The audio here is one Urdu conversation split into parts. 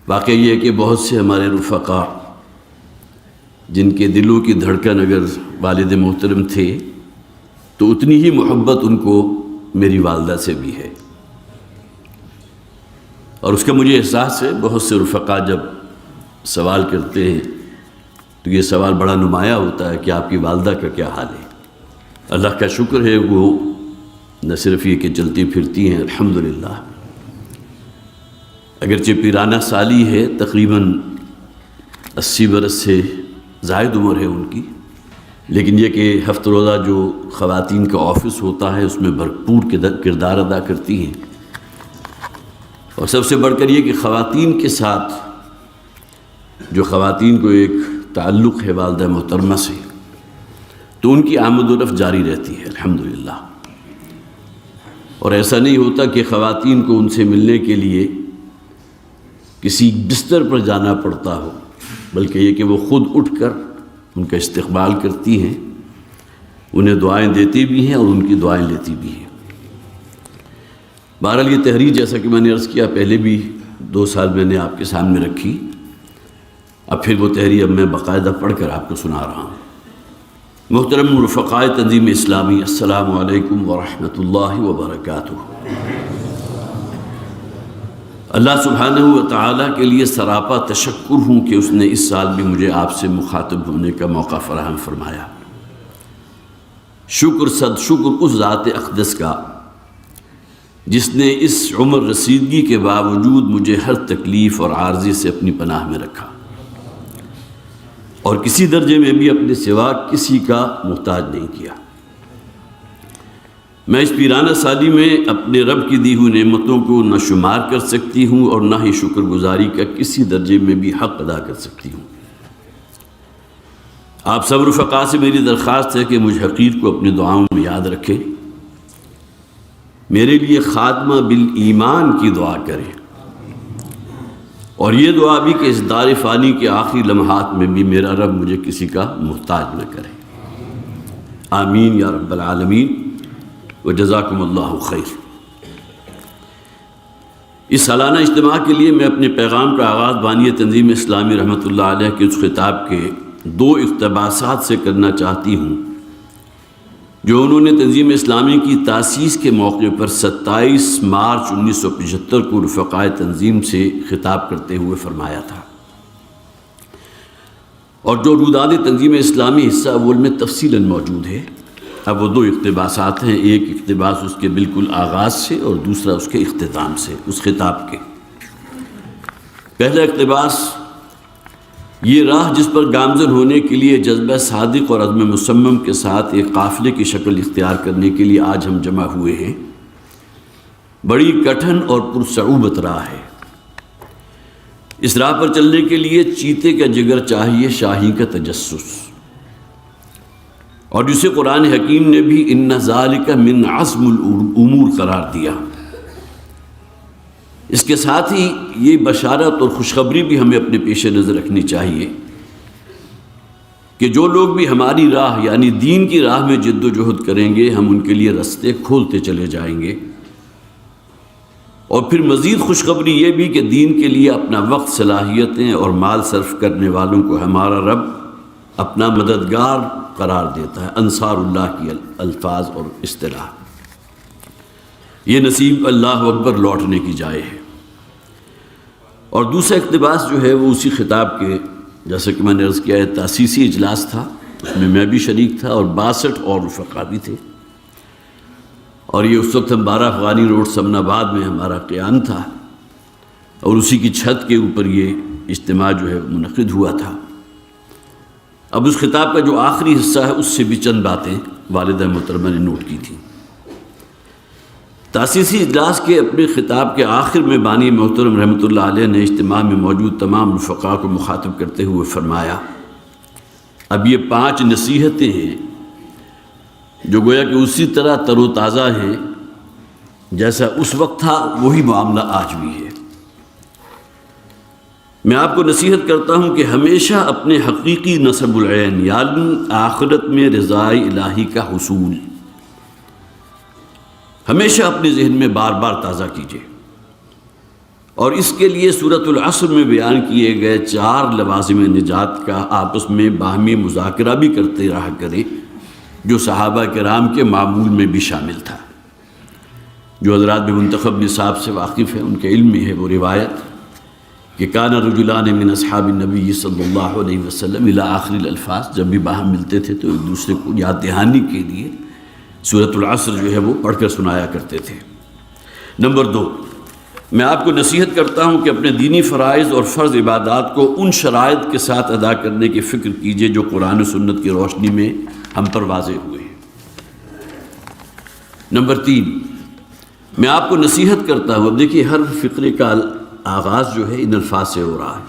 واقعہ یہ ہے کہ بہت سے ہمارے رفقا جن کے دلوں کی دھڑکن اگر والد محترم تھے تو اتنی ہی محبت ان کو میری والدہ سے بھی ہے، اور اس کا مجھے احساس ہے۔ بہت سے رفقا جب سوال کرتے ہیں تو یہ سوال بڑا نمایاں ہوتا ہے کہ آپ کی والدہ کا کیا حال ہے۔ اللہ کا شکر ہے، وہ نہ صرف یہ کہ چلتی پھرتی ہیں الحمدللہ، اگرچہ پیرانہ سالی ہے، تقریباً 80 برس سے زائد عمر ہے ان کی، لیکن یہ کہ ہفتہ روزہ جو خواتین کا آفس ہوتا ہے اس میں بھرپور کردار ادا کرتی ہیں، اور سب سے بڑھ کر یہ کہ خواتین کے ساتھ جو خواتین کو ایک تعلق ہے والدہ محترمہ سے، تو ان کی آمد و رفت جاری رہتی ہے الحمدللہ، اور ایسا نہیں ہوتا کہ خواتین کو ان سے ملنے کے لیے کسی بستر پر جانا پڑتا ہو، بلکہ یہ کہ وہ خود اٹھ کر ان کا استقبال کرتی ہیں، انہیں دعائیں دیتی بھی ہیں اور ان کی دعائیں لیتی بھی ہیں۔ بہرحال یہ تحریر جیسا کہ میں نے عرض کیا پہلے بھی 2 سال میں نے آپ کے سامنے رکھی، اب پھر وہ تحریر اب میں باقاعدہ پڑھ کر آپ کو سنا رہا ہوں۔ محترم رفقائے تنظیم اسلامی، السلام علیکم ورحمۃ اللہ وبرکاتہ۔ اللہ سبحانہ و تعالیٰ کے لیے سراپا تشکر ہوں کہ اس نے اس سال بھی مجھے آپ سے مخاطب ہونے کا موقع فراہم فرمایا۔ شکر صد شکر اس ذات اقدس کا جس نے اس عمر رسیدگی کے باوجود مجھے ہر تکلیف اور عارضی سے اپنی پناہ میں رکھا، اور کسی درجے میں بھی اپنے سوا کسی کا محتاج نہیں کیا۔ میں اس پیرانہ سالی میں اپنے رب کی دی ہوئی نعمتوں کو نہ شمار کر سکتی ہوں اور نہ ہی شکر گزاری کا کسی درجے میں بھی حق ادا کر سکتی ہوں۔ آپ سب رفقا سے میری درخواست ہے کہ مجھ حقیر کو اپنے دعاؤں میں یاد رکھیں، میرے لیے خاتمہ بالایمان کی دعا کریں، اور یہ دعا بھی کہ اس دار فانی کے آخری لمحات میں بھی میرا رب مجھے کسی کا محتاج نہ کرے۔ آمین یا رب العالمین، وجزاکم اللہ خیر۔ اس سالانہ اجتماع کے لیے میں اپنے پیغام کا آغاز بانی تنظیم اسلامی رحمۃ اللہ علیہ کے اس خطاب کے 2 اقتباسات سے کرنا چاہتی ہوں جو انہوں نے تنظیم اسلامی کی تاسیس کے موقع پر 27 مارچ 1975 کو رفقائے تنظیم سے خطاب کرتے ہوئے فرمایا تھا، اور جو روداد تنظیم اسلامی حصہ اول میں تفصیلاً موجود ہے۔ اب وہ 2 اقتباسات ہیں، ایک اقتباس اس کے بالکل آغاز سے اور دوسرا اس کے اختتام سے، اس خطاب کے۔ پہلا اقتباس: یہ راہ جس پر گامزن ہونے کے لیے جذبہ صادق اور عزم مصمم کے ساتھ ایک قافلے کی شکل اختیار کرنے کے لیے آج ہم جمع ہوئے ہیں، بڑی کٹھن اور پرصعوبت راہ ہے۔ اس راہ پر چلنے کے لیے چیتے کا جگر چاہیے، شاہی کا تجسس، اور جسے قرآن حکیم نے بھی ان ذالک من عزم الامور قرار دیا۔ اس کے ساتھ ہی یہ بشارت اور خوشخبری بھی ہمیں اپنے پیش نظر رکھنی چاہیے کہ جو لوگ بھی ہماری راہ یعنی دین کی راہ میں جد و جہد کریں گے، ہم ان کے لیے رستے کھولتے چلے جائیں گے، اور پھر مزید خوشخبری یہ بھی کہ دین کے لیے اپنا وقت، صلاحیتیں اور مال صرف کرنے والوں کو ہمارا رب اپنا مددگار قرار دیتا ہے۔ انصار اللہ کی الفاظ اور اصطلاح، یہ نصیب اللہ اکبر لوٹنے کی جائے ہے۔ اور دوسرا اقتباس جو ہے وہ اسی خطاب کے، جیسا کہ میں نے عرض کیا ہے، تاسیسی اجلاس تھا، اس میں بھی شریک تھا اور 62 اور رفقا بھی تھے، اور یہ اس وقت ہم 12 افغانی روڈ سمن آباد میں ہمارا قیام تھا، اور اسی کی چھت کے اوپر یہ اجتماع جو ہے منعقد ہوا تھا۔ اب اس خطاب کا جو آخری حصہ ہے اس سے بھی چند باتیں والدہ محترمہ نے نوٹ کی تھیں۔ تاسیسی اجلاس کے اپنے خطاب کے آخر میں بانی محترم رحمۃ اللہ علیہ نے اجتماع میں موجود تمام رفقاء کو مخاطب کرتے ہوئے فرمایا، اب یہ 5 نصیحتیں ہیں جو گویا کہ اسی طرح تر و تازہ ہیں جیسا اس وقت تھا، وہی معاملہ آج بھی ہے۔ میں آپ کو نصیحت کرتا ہوں کہ ہمیشہ اپنے حقیقی نصب العین یعنی آخرت میں رضائے الہی کا حصول ہمیشہ اپنے ذہن میں بار بار تازہ کیجیے، اور اس کے لیے سورۃ العصر میں بیان کیے گئے 4 لوازم نجات کا آپس میں باہمی مذاکرہ بھی کرتے رہا کریں، جو صحابہ کرام کے معمول میں بھی شامل تھا۔ جو حضرات بھی منتخب نصاب سے واقف ہیں ان کے علم میں ہے وہ روایت کہ کان رجلان من اصحاب النبی صلی اللہ علیہ وسلم الی آخر الالفاظ، جب بھی باہم ملتے تھے تو ایک دوسرے کو یاد دہانی کے لیے سورۃ العصر جو ہے وہ پڑھ کر سنایا کرتے تھے۔ نمبر 2، میں آپ کو نصیحت کرتا ہوں کہ اپنے دینی فرائض اور فرض عبادات کو ان شرائط کے ساتھ ادا کرنے کی فکر کیجیے جو قرآن و سنت کی روشنی میں ہم پر واضح ہوئے ہیں۔ نمبر 3، میں آپ کو نصیحت کرتا ہوں، اب دیکھیے ہر فقرے کا آغاز جو ہے ان الفاظ سے ہو رہا ہے،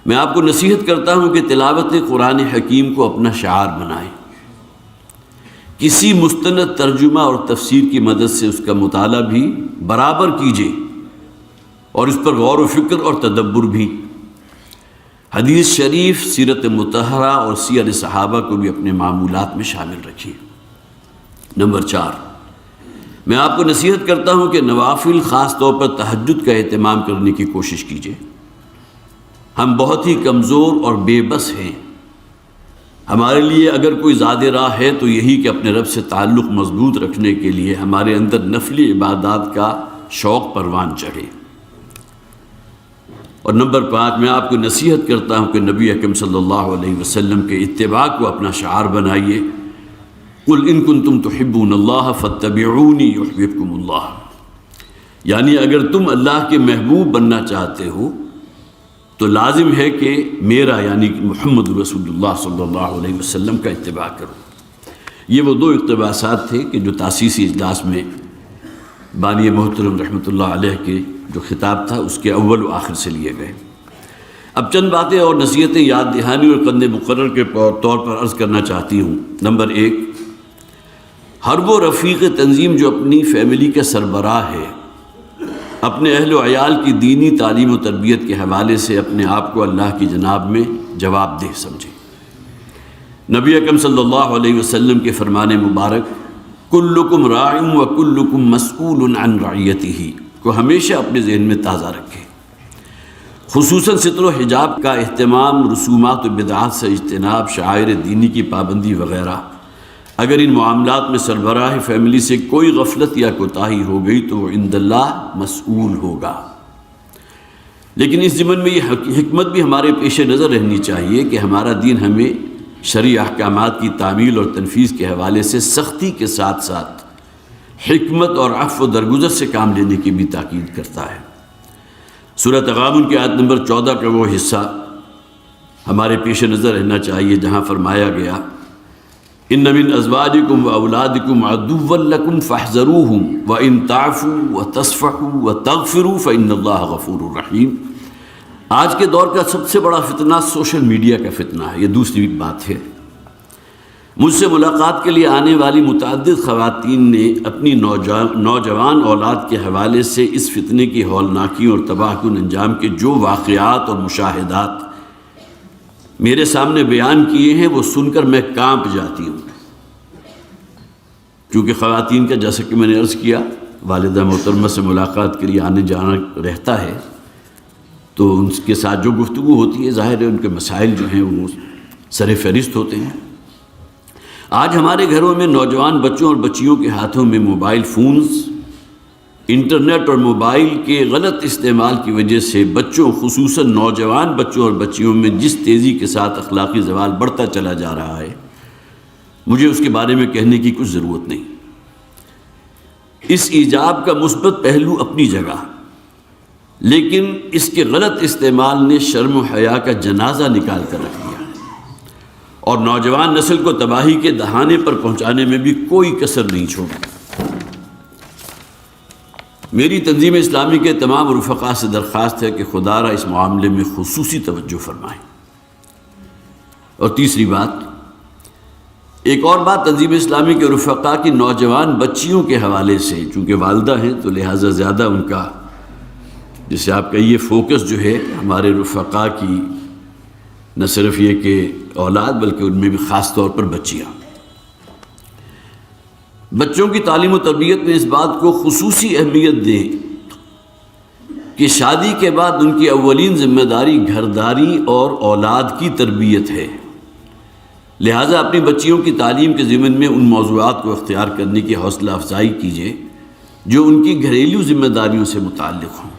میں آپ کو نصیحت کرتا ہوں کہ تلاوت قرآن حکیم کو اپنا شعار بنائیں، کسی مستند ترجمہ اور تفسیر کی مدد سے اس کا مطالعہ بھی برابر کیجیے اور اس پر غور و فکر اور تدبر بھی۔ حدیث شریف، سیرت مطہرہ اور سیر صحابہ کو بھی اپنے معمولات میں شامل رکھیے۔ نمبر 4، میں آپ کو نصیحت کرتا ہوں کہ نوافل خاص طور پر تہجد کا اہتمام کرنے کی کوشش کیجیے۔ ہم بہت ہی کمزور اور بے بس ہیں، ہمارے لیے اگر کوئی زیادہ راہ ہے تو یہی کہ اپنے رب سے تعلق مضبوط رکھنے کے لیے ہمارے اندر نفلی عبادات کا شوق پروان چڑھے۔ اور نمبر 5، میں آپ کو نصیحت کرتا ہوں کہ نبی اکرم صلی اللہ علیہ وسلم کے اتباع کو اپنا شعار بنائیے۔ قل ان کنتم تحبون اللہ فاتبعونی یحببکم اللہ، یعنی اگر تم اللہ کے محبوب بننا چاہتے ہو تو لازم ہے کہ میرا یعنی محمد رسول اللہ صلی اللہ علیہ وسلم کا اتباع کرو۔ یہ وہ 2 اقتباسات تھے کہ جو تاسیسی اجلاس میں بانی محترم رحمۃ اللہ علیہ کے جو خطاب تھا اس کے اول و آخر سے لیے گئے۔ اب چند باتیں اور نصیحتیں یاد دہانی اور قند مقرر کے طور پر عرض کرنا چاہتی ہوں۔ نمبر 1، ہر وہ رفیق تنظیم جو اپنی فیملی کا سربراہ ہے اپنے اہل و عیال کی دینی تعلیم و تربیت کے حوالے سے اپنے آپ کو اللہ کی جناب میں جواب دہ سمجھے۔ نبی اکرم صلی اللہ علیہ وسلم کے فرمان مبارک کلکم راع و کلکم مسئول عن رعیتہ کو ہمیشہ اپنے ذہن میں تازہ رکھے۔ خصوصاً ستر و حجاب کا اہتمام، رسومات و بدعات سے اجتناب، شعائر دینی کی پابندی وغیرہ، اگر ان معاملات میں سربراہ فیملی سے کوئی غفلت یا کوتاہی ہو گئی تو وہ عند اللہ مسئول ہوگا۔ لیکن اس ضمن میں یہ حکمت بھی ہمارے پیش نظر رہنی چاہیے کہ ہمارا دین ہمیں شرعی احکامات کی تعمیل اور تنفیذ کے حوالے سے سختی کے ساتھ ساتھ حکمت اور عفو و درگزر سے کام لینے کی بھی تاکید کرتا ہے۔ سورۃ تغابن کی آیت نمبر 14 کا وہ حصہ ہمارے پیش نظر رہنا چاہیے جہاں فرمایا گیا ان من ازواجکم و اولادکم عدوا لکم فاحذروہم وان تعفوا وتصفحوا وتغفروا فان اللہ غفور رحیم۔ آج کے دور کا سب سے بڑا فتنہ سوشل میڈیا کا فتنہ ہے، یہ دوسری بات ہے۔ مجھ سے ملاقات کے لیے آنے والی متعدد خواتین نے اپنی نوجوان اولاد کے حوالے سے اس فتنے کی ہولناکی اور تباہ کن انجام کے جو واقعات اور مشاہدات میرے سامنے بیان کیے ہیں وہ سن کر میں کانپ جاتی ہوں، کیونکہ خواتین کا جیسا کہ میں نے عرض کیا والدہ محترمہ سے ملاقات کے لیے آنے جانا رہتا ہے تو ان کے ساتھ جو گفتگو ہوتی ہے ظاہر ہے ان کے مسائل جو ہیں وہ سر فہرست ہوتے ہیں۔ آج ہمارے گھروں میں نوجوان بچوں اور بچیوں کے ہاتھوں میں موبائل فونز، انٹرنیٹ اور موبائل کے غلط استعمال کی وجہ سے بچوں خصوصاً نوجوان بچوں اور بچیوں میں جس تیزی کے ساتھ اخلاقی زوال بڑھتا چلا جا رہا ہے مجھے اس کے بارے میں کہنے کی کچھ ضرورت نہیں۔ اس ایجاب کا مثبت پہلو اپنی جگہ، لیکن اس کے غلط استعمال نے شرم و حیا کا جنازہ نکال کر رکھ دیا اور نوجوان نسل کو تباہی کے دہانے پر پہنچانے میں بھی کوئی کسر نہیں چھوڑا۔ میری تنظیم اسلامی کے تمام رفقاء سے درخواست ہے کہ خدا را اس معاملے میں خصوصی توجہ فرمائیں۔ اور تیسری بات، ایک اور بات تنظیم اسلامی کے رفقاء کی نوجوان بچیوں کے حوالے سے، چونکہ والدہ ہیں تو لہٰذا زیادہ ان کا جسے آپ کہیے فوکس جو ہے ہمارے رفقاء کی نہ صرف یہ کہ اولاد بلکہ ان میں بھی خاص طور پر بچیاں۔ بچوں کی تعلیم و تربیت میں اس بات کو خصوصی اہمیت دیں کہ شادی کے بعد ان کی اولین ذمہ داری گھرداری اور اولاد کی تربیت ہے، لہٰذا اپنی بچیوں کی تعلیم کے ضمن میں ان موضوعات کو اختیار کرنے کی حوصلہ افزائی کیجیے جو ان کی گھریلو ذمہ داریوں سے متعلق ہوں۔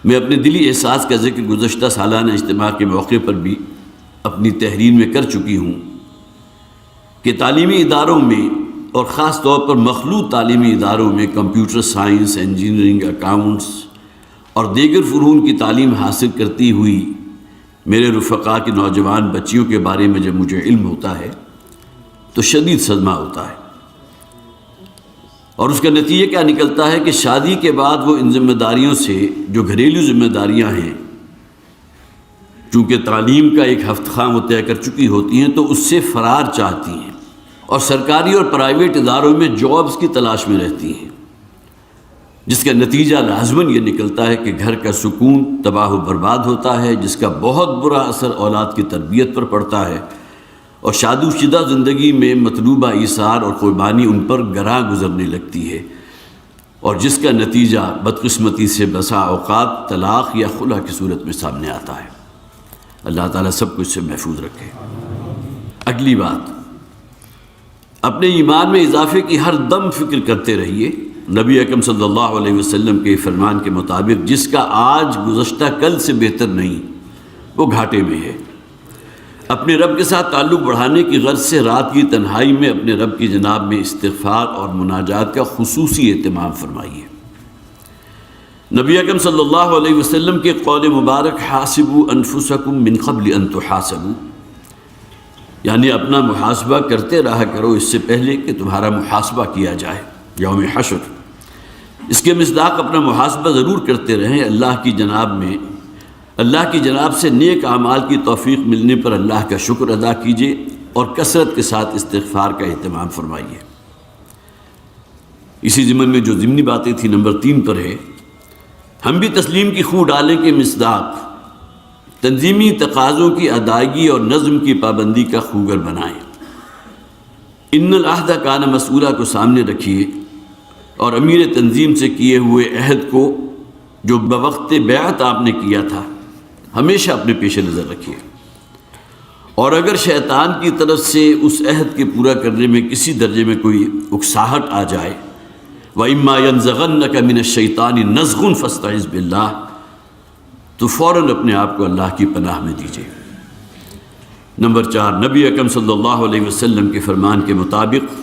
میں اپنے دلی احساس کا ذکر گزشتہ سالانہ اجتماع کے موقع پر بھی اپنی تحریر میں کر چکی ہوں کہ تعلیمی اداروں میں اور خاص طور پر مخلوط تعلیمی اداروں میں کمپیوٹر سائنس، انجینئرنگ، اکاؤنٹس اور دیگر فنون کی تعلیم حاصل کرتی ہوئی میرے رفقا کی نوجوان بچیوں کے بارے میں جب مجھے علم ہوتا ہے تو شدید صدمہ ہوتا ہے، اور اس کا نتیجہ کیا نکلتا ہے کہ شادی کے بعد وہ ان ذمہ داریوں سے جو گھریلو ذمہ داریاں ہیں، چونکہ تعلیم کا ایک ہفتہ خواہ وہ طے کر چکی ہوتی ہیں تو اس سے فرار چاہتی ہیں اور سرکاری اور پرائیویٹ اداروں میں جابز کی تلاش میں رہتی ہیں، جس کا نتیجہ لازماً یہ نکلتا ہے کہ گھر کا سکون تباہ و برباد ہوتا ہے، جس کا بہت برا اثر اولاد کی تربیت پر پڑتا ہے، اور شادی شدہ زندگی میں مطلوبہ ایثار اور قربانی ان پر گراں گزرنے لگتی ہے، اور جس کا نتیجہ بدقسمتی سے بسا اوقات طلاق یا خلع کی صورت میں سامنے آتا ہے۔ اللہ تعالیٰ سب کچھ سے محفوظ رکھے۔ اگلی بات، اپنے ایمان میں اضافے کی ہر دم فکر کرتے رہیے۔ نبی اکرم صلی اللہ علیہ وسلم کے فرمان کے مطابق جس کا آج گزشتہ کل سے بہتر نہیں وہ گھاٹے میں ہے۔ اپنے رب کے ساتھ تعلق بڑھانے کی غرض سے رات کی تنہائی میں اپنے رب کی جناب میں استغفار اور مناجات کا خصوصی اہتمام فرمائیے۔ نبی اکرم صلی اللہ علیہ وسلم کے قول مبارک حاسبوا انفسکم من قبل ان تحاسبوا، یعنی اپنا محاسبہ کرتے رہا کرو اس سے پہلے کہ تمہارا محاسبہ کیا جائے یوم حشر۔ اس کے مصداق اپنا محاسبہ ضرور کرتے رہیں، اللہ کی جناب سے نیک اعمال کی توفیق ملنے پر اللہ کا شکر ادا کیجیے اور کثرت کے ساتھ استغفار کا اہتمام فرمائیے۔ اسی ضمن میں جو ضمنی باتیں تھیں نمبر 3 پر ہے، ہم بھی تسلیم کی خو ڈالیں کہ مصداق تنظیمی تقاضوں کی ادائیگی اور نظم کی پابندی کا خوگر بنائیں۔ ان العہد کان مسئولہ کو سامنے رکھیے اور امیر تنظیم سے کیے ہوئے عہد کو جو بوقت بیعت آپ نے کیا تھا ہمیشہ اپنے پیش نظر رکھیے، اور اگر شیطان کی طرف سے اس عہد کے پورا کرنے میں کسی درجے میں کوئی اکساہٹ آ جائے، وَإِمَّا يَنزَغَنَّكَ مِنَ الشَّيْطَانِ نَزْغٌ فَاسْتَعِذْ بِاللَّهِ، تو فوراً اپنے آپ کو اللہ کی پناہ میں دیجیے۔ نمبر 4، نبی اکرم صلی اللہ علیہ وسلم کے فرمان کے مطابق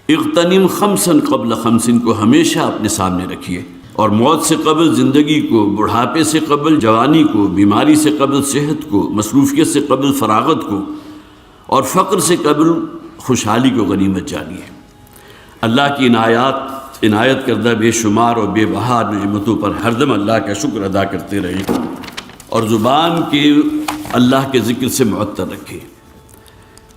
اغتنم خمسا قبل خمسن کو ہمیشہ اپنے سامنے رکھیے، اور موت سے قبل زندگی کو، بڑھاپے سے قبل جوانی کو، بیماری سے قبل صحت کو، مصروفیت سے قبل فراغت کو، اور فقر سے قبل خوشحالی کو غنیمت جانیے۔ اللہ کی عنایت کردہ بے شمار اور بے بہار نعمتوں پر ہر دم اللہ کا شکر ادا کرتے رہیں، اور زبان کے اللہ کے ذکر سے معطر رکھیں۔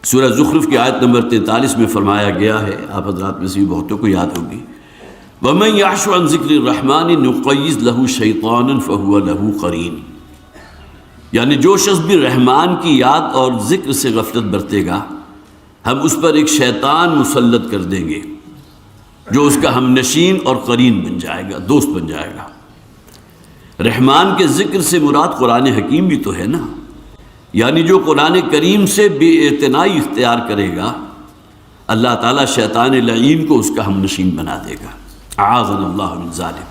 سورہ زخرف کی آیت نمبر 43 میں فرمایا گیا ہے، آپ حضرات میں سے بھی بہتوں کو یاد ہوگی، وَمَنْ يَعْشُ عَنْ ذِكْرِ الرَّحْمَنِ نُقَيِّضْ لَهُ شَيْطَانًا فَهُوَ لَهُ قَرِينٌ، یعنی جو شخص بھی رحمان کی یاد اور ذکر سے غفلت برتے گا ہم اس پر ایک شیطان مسلط کر دیں گے جو اس کا ہم نشین اور قرین بن جائے گا، دوست بن جائے گا۔ رحمان کے ذکر سے مراد قرآن حکیم بھی تو ہے نا، یعنی جو قرآن کریم سے بے اعتنائی اختیار کرے گا اللہ تعالیٰ شیطان لعین کو اس کا ہم نشین بنا دے گا، اعاذنا اللہ من ذالک۔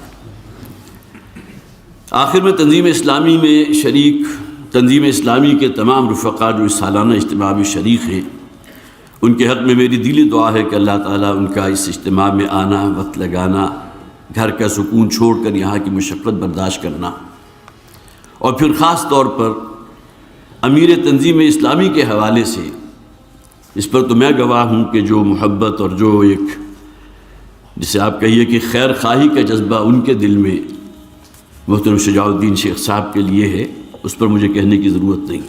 آخر میں تنظیم اسلامی کے تمام رفقا جو اس سالانہ اجتماع میں شریک ہیں، ان کے حق میں میری دلی دعا ہے کہ اللہ تعالیٰ ان کا اس اجتماع میں آنا، وقت لگانا، گھر کا سکون چھوڑ کر یہاں کی مشقت برداشت کرنا، اور پھر خاص طور پر امیر تنظیم اسلامی کے حوالے سے اس پر تو میں گواہ ہوں کہ جو محبت اور جو ایک جسے آپ کہیے کہ خیر خواہی کا جذبہ ان کے دل میں محترم شجاع الدین شیخ صاحب کے لیے ہے، اس پر مجھے کہنے کی ضرورت نہیں،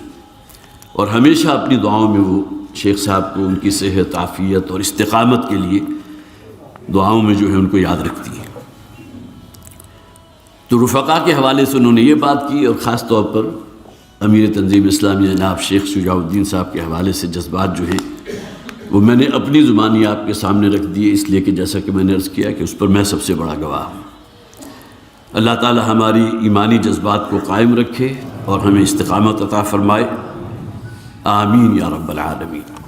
اور ہمیشہ اپنی دعاؤں میں وہ شیخ صاحب کو ان کی صحت، عافیت اور استقامت کے لیے دعاؤں میں جو ہے ان کو یاد رکھتی ہے۔ تو رفقا کے حوالے سے انہوں نے یہ بات کی، اور خاص طور پر امیر تنظیم اسلامی جناب شیخ شجاع الدین صاحب کے حوالے سے جذبات جو ہیں وہ میں نے اپنی زبانی آپ کے سامنے رکھ دیے، اس لیے کہ جیسا کہ میں نے عرض کیا کہ اس پر میں سب سے بڑا گواہ ہوں۔ اللہ تعالی ہماری ایمانی جذبات کو قائم رکھے اور ہمیں استقامت عطا فرمائے، آمین یا رب العالمین۔